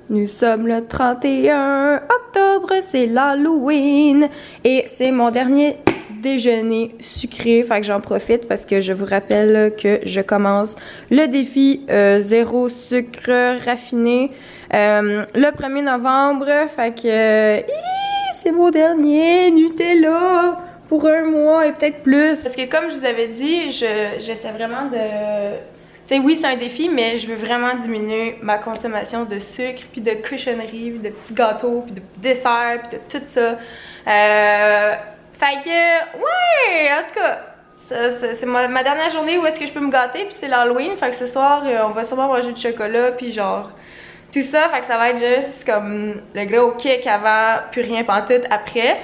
Nous sommes le 31 octobre, c'est l'Halloween et c'est mon dernier déjeuner sucré, fait que j'en profite parce que je vous rappelle que je commence le défi zéro sucre raffiné le 1er novembre, fait que c'est mon dernier Nutella pour un mois et peut-être plus. Parce que comme je vous avais dit, j'essaie vraiment de... Tu sais, oui, c'est un défi, mais je veux vraiment diminuer ma consommation de sucre, puis de cochonneries, puis de petits gâteaux, puis de desserts, puis de tout ça. Fait que, ouais, en tout cas, c'est ma dernière journée où est-ce que je peux me gâter, puis c'est l'Halloween. Fait que ce soir, on va sûrement manger du chocolat, puis genre, tout ça. Fait que ça va être juste comme le gros kick avant, plus rien pantoute après.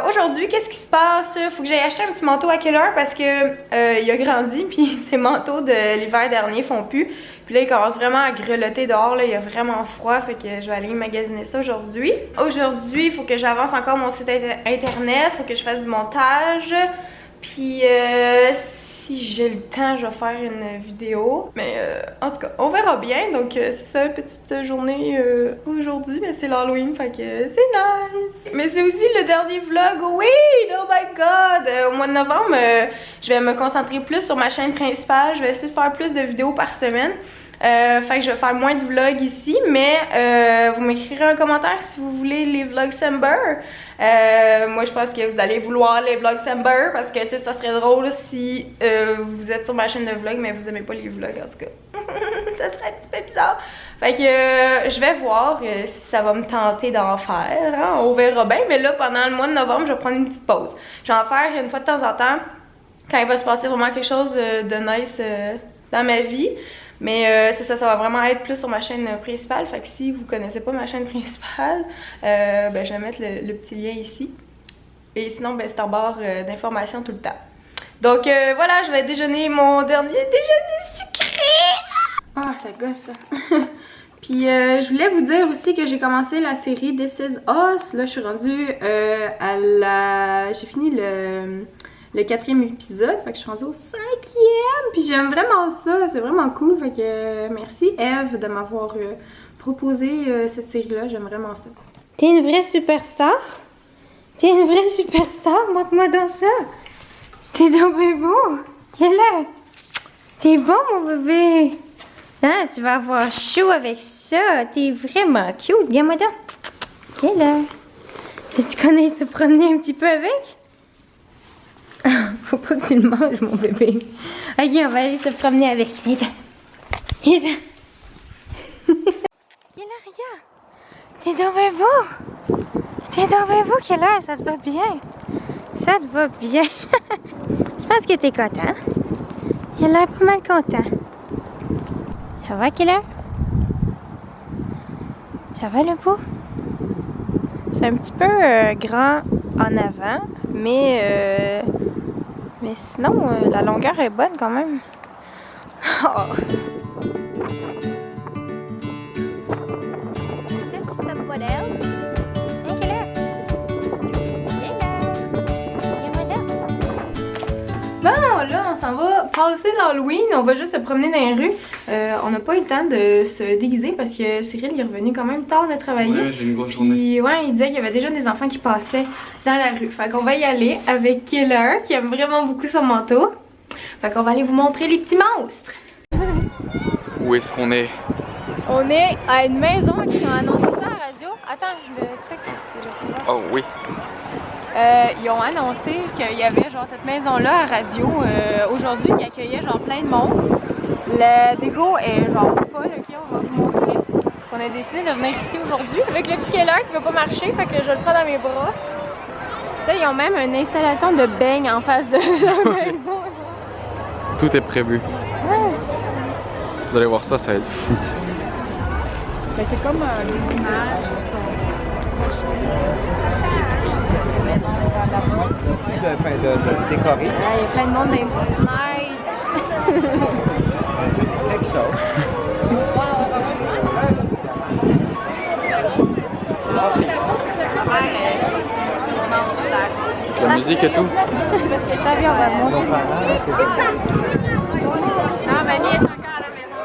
Aujourd'hui, qu'est-ce qui se passe? Faut que j'aille acheter un petit manteau à quelle heure parce que il a grandi puis ses manteaux de l'hiver dernier font plus. Puis là, il commence vraiment à grelotter dehors, là, il y a vraiment froid, fait que je vais aller magasiner ça aujourd'hui. Aujourd'hui, il faut que j'avance encore mon site internet, faut que je fasse du montage. Puis si j'ai le temps, je vais faire une vidéo. Mais en tout cas, on verra bien. Donc c'est ça, petite journée aujourd'hui. Mais c'est l'Halloween, fait que c'est nice. Mais c'est aussi le dernier vlog. Oui, oh my god. Au mois de novembre, je vais me concentrer plus sur ma chaîne principale. Je vais essayer de faire plus de vidéos par semaine. Fait que je vais faire moins de vlogs ici, mais vous m'écrirez un commentaire si vous voulez les vlogs Sember. Moi je pense que vous allez vouloir les vlogs Sember parce que tu sais ça serait drôle si vous êtes sur ma chaîne de vlog mais vous aimez pas les vlogs en tout cas. Ça serait un petit peu bizarre. Fait que je vais voir si ça va me tenter d'en faire, hein? On verra bien, mais là pendant le mois de novembre je vais prendre une petite pause. Je vais en faire une fois de temps en temps quand il va se passer vraiment quelque chose de nice dans ma vie. Mais c'est ça, ça va vraiment être plus sur ma chaîne principale. Fait que si vous connaissez pas ma chaîne principale, ben, je vais mettre le petit lien ici. Et sinon, ben, c'est en barre d'informations tout le temps. Donc voilà, je vais déjeuner mon dernier déjeuner sucré. Ah, ça gosse ça. Puis je voulais vous dire aussi que j'ai commencé la série This Is Us. Là, je suis rendue à la... J'ai fini le 4e épisode, fait que je suis rendue au 5e, puis j'aime vraiment ça, c'est vraiment cool, fait que merci Eve de m'avoir proposé cette série-là, j'aime vraiment ça. T'es une vraie superstar? T'es une vraie superstar? Montre-moi dans ça! T'es donc bien beau! Quelle heure? T'es beau mon bébé! Hein, tu vas avoir chaud avec ça, t'es vraiment cute, viens-moi donc! Quelle heure? Est-ce qu'on aille se promener un petit peu avec? Faut pas que tu le manges, mon bébé. Ok, on va aller se promener avec. Viens. Quelle heure, regarde. T'es donc bien beau. T'es donc bien beau, quelle heure? Ça te va bien. Ça te va bien. Je pense que t'es content. Il a l'air pas mal content. Ça va, quelle heure? Ça va, le pot? C'est un petit peu grand en avant, mais sinon, la longueur est bonne quand même. Oh. Un petit top modèle. Hein, quelle heure? Bon, là, on s'en va passer l'Halloween. On va juste se promener dans les rues. On n'a pas eu le temps de se déguiser parce que Cyril est revenu quand même tard de travailler. Ouais, j'ai une grosse journée. Ouais, il disait qu'il y avait déjà des enfants qui passaient dans la rue. Fait qu'on va y aller avec Killer qui aime vraiment beaucoup son manteau. Fait qu'on va aller vous montrer les petits monstres. Où est-ce qu'on est? On est à une maison qui ont annoncé ça à la radio. Attends, le truc, c'est le courant. Oh oui. Ils ont annoncé qu'il y avait genre cette maison-là à radio aujourd'hui qui accueillait genre plein de monde. Le déco est genre folle, ok, on va vous montrer. On a décidé de venir ici aujourd'hui avec le petit Keller qui veut pas marcher, fait que je le prends dans mes bras. Là, ils ont même une installation de beigne en face de la maison. Tout est prévu. Ouais. Vous allez voir ça, ça va être fou. Ben, c'est comme les images qui sont de décorer. il y a plein de monde dans les fenêtres. Quelque chose. La musique et tout. Ça vient, on va le montrer. Non, mamie est encore à la maison.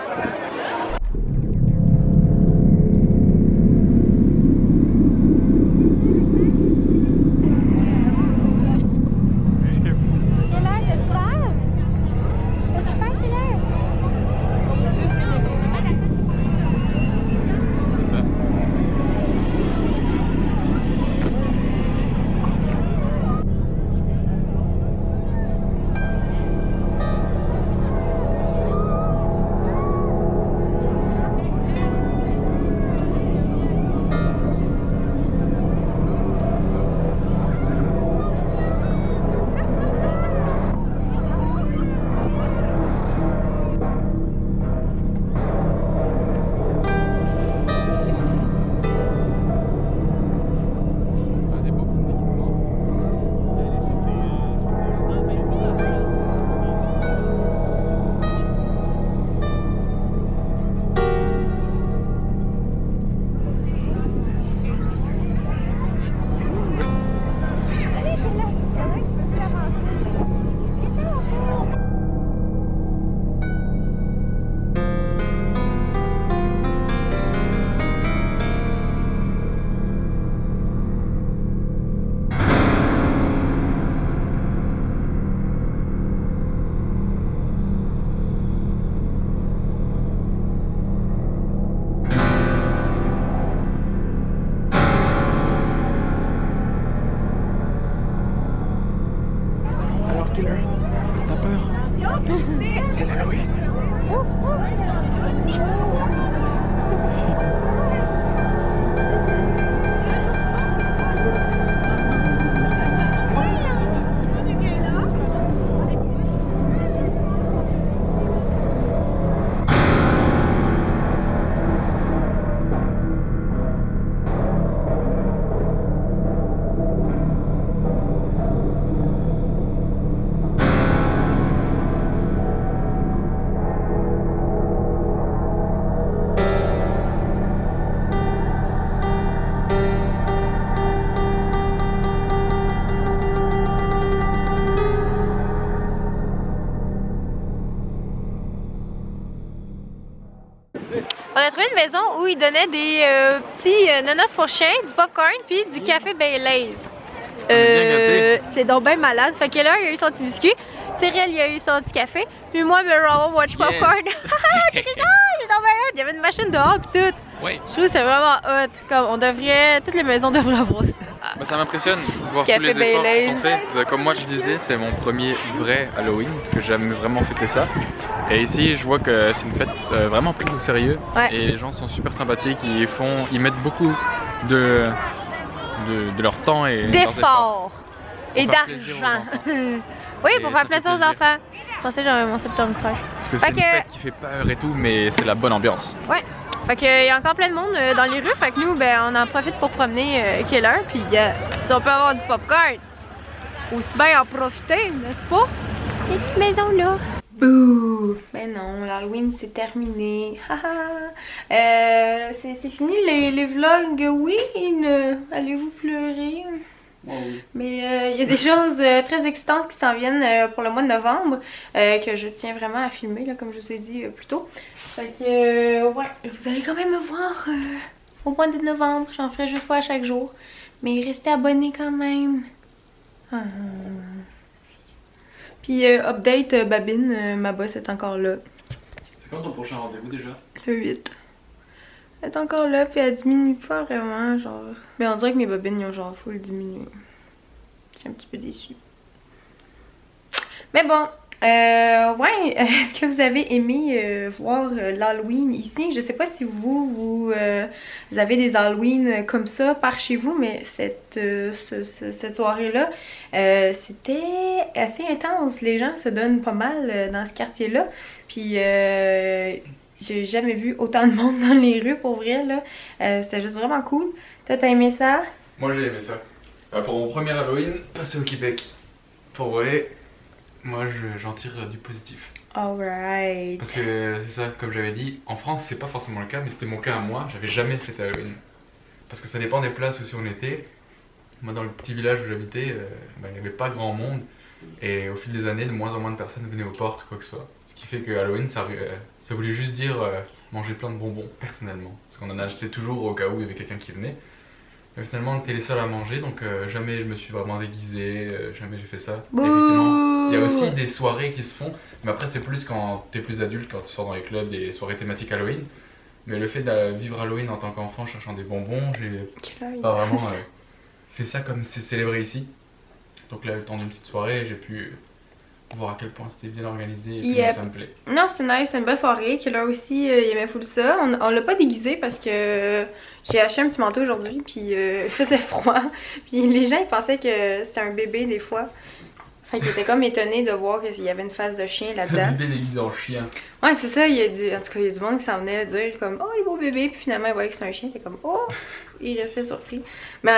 C'est l'Halloween. On a trouvé une maison où ils donnaient des petits nonos pour chiens, du popcorn puis du café Baileys. C'est donc bien malade. Fait que là, il a eu son petit biscuit. Cyril, il a eu son petit café. Puis moi, le Raw Watch Popcorn. J'ai donc bien hot. Il y avait une machine dehors puis tout. Oui. Je trouve que c'est vraiment hot. Comme on devrait, toutes les maisons devraient avoir ça. Bah, ça m'impressionne de voir Café tous les efforts Baileys. qui sont faits. Comme moi je disais, c'est mon premier vrai Halloween parce que j'ai jamais vraiment fêté ça. Et ici, je vois que c'est une fête vraiment prise au sérieux. Ouais. Et les gens sont super sympathiques. Ils mettent beaucoup de leur temps et leurs efforts. D'efforts et Pour faire plaisir aux d'argent. enfants. Oui, Et pour ça faire fait plaisir aux plaisir. enfants. Je pensais que j'avais mon septembre proche. Parce que c'est Fait une que- fête qui fait peur et tout, mais c'est la bonne ambiance. Ouais. Fait qu'il y a encore plein de monde dans les rues. Fait que nous, ben, on en profite pour promener Keller. Puis si on peut avoir du popcorn, aussi bien en profiter, n'est-ce pas? Les petites maisons là. Bouh! Ben non, l'Halloween c'est terminé. C'est fini les vlogs. Oui, allez-vous pleurer? Mais il y a des choses très excitantes qui s'en viennent pour le mois de novembre que je tiens vraiment à filmer, là, comme je vous ai dit plus tôt. Fait que, ouais, vous allez quand même me voir au mois de novembre. J'en ferai juste pas à chaque jour. Mais restez abonnés quand même. Puis, update, Babine, ma boss est encore là. C'est quand ton prochain rendez-vous déjà? Le 8. Elle est encore là, puis elle diminue pas vraiment, genre. Mais on dirait que mes bobines, ils ont genre full diminué. Je suis un petit peu déçue. Mais bon, ouais, est-ce que vous avez aimé voir l'Halloween ici? Je sais pas si vous avez des Halloween comme ça par chez vous, mais cette soirée-là, c'était assez intense. Les gens se donnent pas mal dans ce quartier-là. Puis j'ai jamais vu autant de monde dans les rues pour vrai là. C'était juste vraiment cool. Toi, t'as aimé ça? Moi j'ai aimé ça. Pour mon premier Halloween, passé au Québec. Pour vrai, moi j'en tire du positif. Alright. Parce que c'est ça, comme j'avais dit, en France c'est pas forcément le cas, mais c'était mon cas à moi, j'avais jamais fait Halloween. Parce que ça dépend des places où on était. Moi dans le petit village où j'habitais, il n'y avait pas grand monde. Et au fil des années, de moins en moins de personnes venaient aux portes, quoi que ce soit. Ce qui fait que Halloween, ça voulait juste dire manger plein de bonbons, personnellement. Parce qu'on en achetait toujours au cas où il y avait quelqu'un qui venait. Mais finalement, on était les seuls à manger, donc jamais je me suis vraiment déguisé, jamais j'ai fait ça. Et effectivement, il y a aussi des soirées qui se font, mais après c'est plus quand t'es plus adulte, quand tu sors dans les clubs, des soirées thématiques Halloween. Mais le fait de vivre Halloween en tant qu'enfant, cherchant des bonbons, j'ai pas vraiment fait ça comme c'est célébré ici. Donc là, le temps d'une petite soirée, j'ai pu voir à quel point c'était bien organisé et puis moi, ça me plaît. Non, c'était nice, c'est une bonne soirée. Keller aussi, il aimait full ça. On l'a pas déguisé parce que j'ai acheté un petit manteau aujourd'hui, puis il faisait froid. Puis les gens ils pensaient que c'était un bébé des fois. Fait qu'ils étaient comme étonnés de voir qu'il y avait une face de chien là-dedans. Un bébé déguisé en chien. Ouais, c'est ça, en tout cas, il y a du monde qui s'en venait dire comme oh, le beau bébé, puis finalement, il voyait que c'était un chien, t'es comme oh, il restait surpris. Mais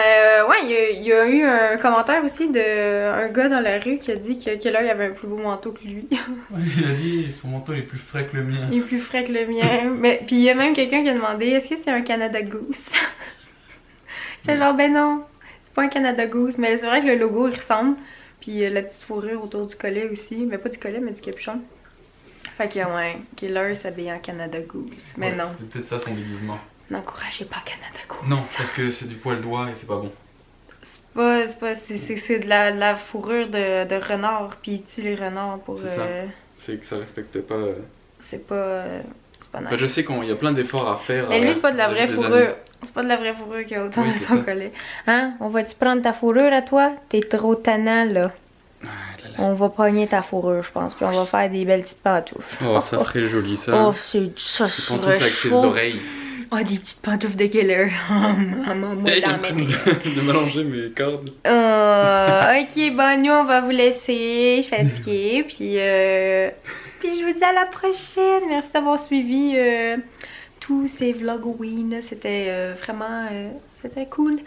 ouais, il y a eu un commentaire aussi d'un gars dans la rue qui a dit que Keller il avait un plus beau manteau que lui. Ouais, il a dit son manteau est plus frais que le mien. Il est plus frais que le mien. Mais puis il y a même quelqu'un qui a demandé est-ce que c'est un Canada Goose? C'est genre ben non, c'est pas un Canada Goose, mais c'est vrai que le logo il ressemble. Puis la petite fourrure autour du collet aussi, mais pas du collet mais du capuchon. Fait que ouais, Keller s'habille en Canada Goose. Mais ouais, non, c'était peut-être ça son déguisement. n'encouragez pas Canada Goose. Non, parce que c'est du poil d'oie et c'est pas bon. C'est de la fourrure de renard, puis ils tuent les renards pour. C'est ça. C'est que ça respectait pas. C'est pas nice. Enfin, je sais qu'il y a plein d'efforts à faire. Mais lui, c'est pas de la vraie des fourrure. années. C'est pas de la vraie fourrure qu'il y a autour Oui, de c'est son ça. collet. Hein? On va-tu prendre ta fourrure à toi? T'es trop tannant, là. Ah, de On va pogner ta fourrure, je pense, puis on va faire des belles petites pantoufles. Oh, ça ferait joli ça. Oh, ça Des serait pantoufles avec ses chaud. oreilles. Oh, des petites pantoufles de killer. Maman, moi, Hey, il est dans en train mes de mélanger mes cordes. ok, bon, nous, on va vous laisser. Je suis fatiguée, puis je vous dis à la prochaine. Merci d'avoir suivi tous ces vlogs Halloween. C'était vraiment c'était cool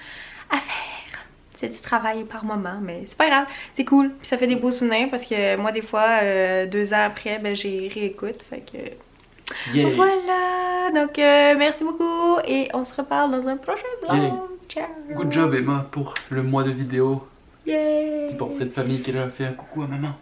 à faire. C'est du travail par moment, mais c'est pas grave, c'est cool. Puis ça fait des beaux souvenirs parce que moi, des fois, 2 ans après, ben, j'ai réécoute. Fait que voilà. Donc, merci beaucoup et on se reparle dans un prochain vlog. Yeah. Ciao. Good job Emma pour le mois de vidéo. Yeah. Petit portrait de famille qu'elle a fait. Un coucou à maman.